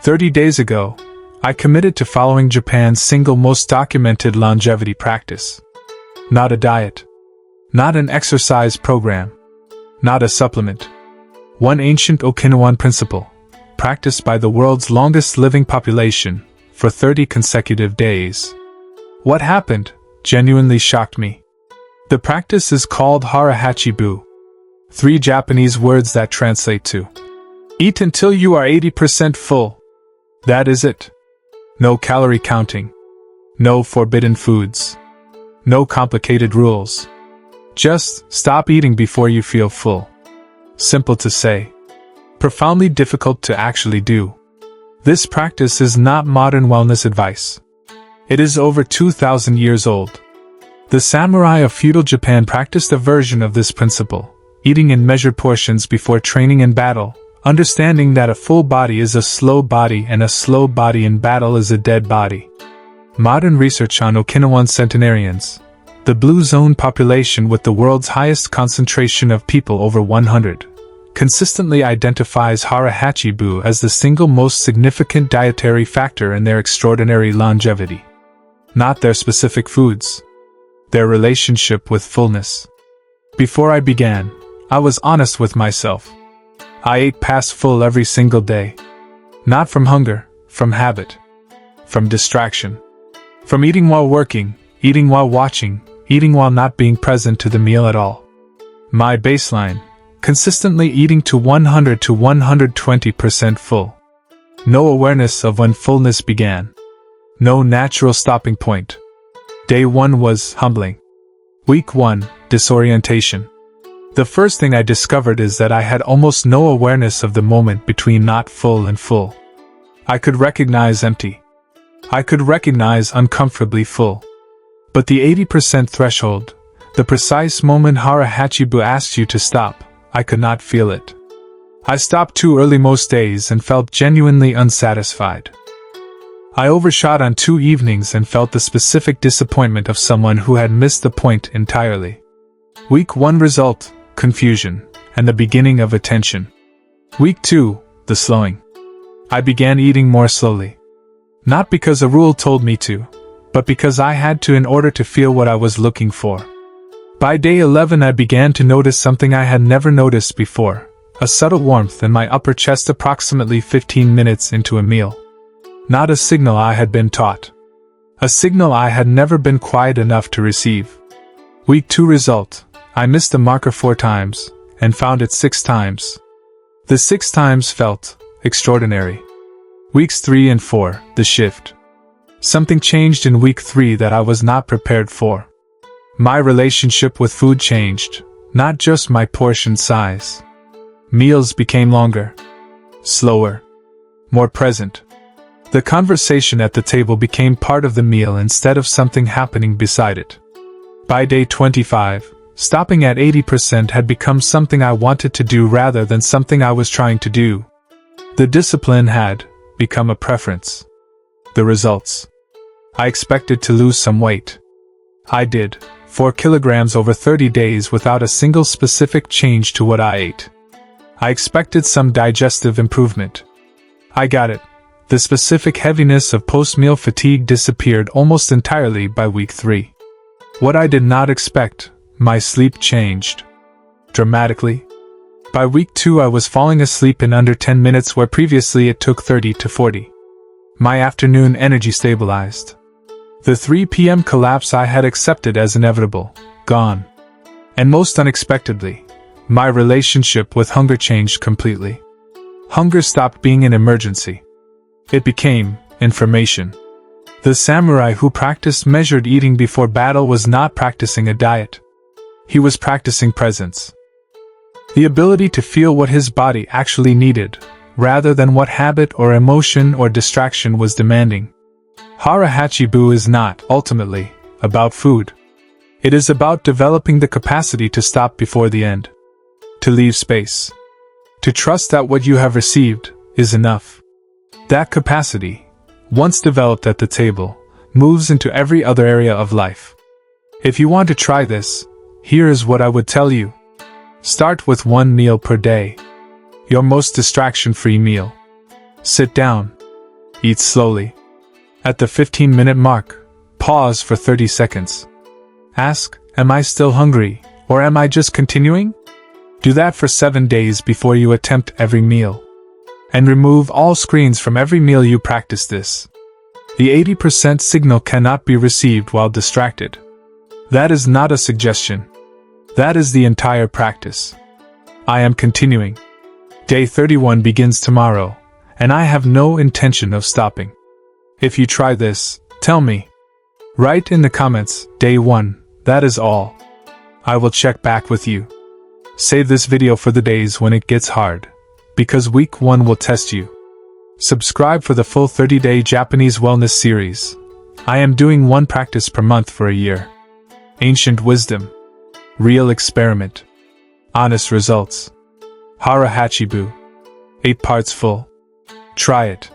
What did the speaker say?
30 days ago, I committed to following Japan's single most documented longevity practice. Not a diet. Not an exercise program. Not a supplement. One ancient Okinawan principle, practiced by the world's longest living population for 30 consecutive days. What happened genuinely shocked me. The practice is called Hara Hachi Bu. 3 Japanese words that translate to eat until you are 80% full. That is it. No calorie counting. No forbidden foods. No complicated rules. Just stop eating before you feel full. Simple to say. Profoundly difficult to actually do. This practice is not modern wellness advice. It is over 2,000 years old. The samurai of feudal Japan practiced a version of this principle, eating in measured portions before training in battle, understanding that a full body is a slow body and a slow body in battle is a dead body. Modern research on Okinawan Centenarians, the blue zone population with the world's highest concentration of people over 100, consistently identifies Hara Hachi Bu as the single most significant dietary factor in their extraordinary longevity. Not their specific foods. Their relationship with fullness. Before I began, I was honest with myself. I ate past full every single day. Not from hunger, from habit. From distraction. From eating while working, eating while watching, eating while not being present to the meal at all. My baseline, consistently eating to 100 to 120% full. No awareness of when fullness began. No natural stopping point. Day 1 was humbling. Week 1, disorientation. The first thing I discovered is that I had almost no awareness of the moment between not full and full. I could recognize empty. I could recognize uncomfortably full. But the 80% threshold, the precise moment Hara Hachi Bu asks you to stop, I could not feel it. I stopped too early most days and felt genuinely unsatisfied. I overshot on 2 evenings and felt the specific disappointment of someone who had missed the point entirely. Week 1 result, confusion, and the beginning of attention. Week 2, the slowing. I began eating more slowly. Not because a rule told me to, but because I had to in order to feel what I was looking for. By day 11 I began to notice something I had never noticed before, a subtle warmth in my upper chest approximately 15 minutes into a meal. Not a signal I had been taught. A signal I had never been quiet enough to receive. Week 2 result, I missed the marker 4 times, and found it 6 times. The 6 times felt extraordinary. Weeks 3 and 4, the shift. Something changed in week 3 that I was not prepared for. My relationship with food changed, not just my portion size. Meals became longer, slower, more present. The conversation at the table became part of the meal instead of something happening beside it. By day 25, stopping at 80% had become something I wanted to do rather than something I was trying to do. The discipline had become a preference. The results. I expected to lose some weight. I did, 4 kilograms over 30 days without a single specific change to what I ate. I expected some digestive improvement. I got it. The specific heaviness of post-meal fatigue disappeared almost entirely by week 3. What I did not expect, my sleep changed. Dramatically. By week 2 I was falling asleep in under 10 minutes where previously it took 30 to 40. My afternoon energy stabilized. The 3 p.m. collapse I had accepted as inevitable, gone. And most unexpectedly, my relationship with hunger changed completely. Hunger stopped being an emergency. It became information. The samurai who practiced measured eating before battle was not practicing a diet. He was practicing presence. The ability to feel what his body actually needed, rather than what habit or emotion or distraction was demanding. Hara Hachi Bu is not, ultimately, about food. It is about developing the capacity to stop before the end. To leave space. To trust that what you have received is enough. That capacity, once developed at the table, moves into every other area of life. If you want to try this, here is what I would tell you. Start with 1 meal per day. Your most distraction-free meal. Sit down. Eat slowly. At the 15-minute mark, pause for 30 seconds. Ask, am I still hungry, or am I just continuing? Do that for 7 days before you attempt every meal. And remove all screens from every meal you practice this. The 80% signal cannot be received while distracted. That is not a suggestion. That is the entire practice. I am continuing. Day 31 begins tomorrow, and I have no intention of stopping. If you try this, tell me. Write in the comments, Day 1, that is all. I will check back with you. Save this video for the days when it gets hard, because week 1 will test you. Subscribe for the full 30-day Japanese wellness series. I am doing 1 practice per month for a year. Ancient wisdom. Real experiment. Honest results. Hara Hachi Bu. 8 parts full. Try it.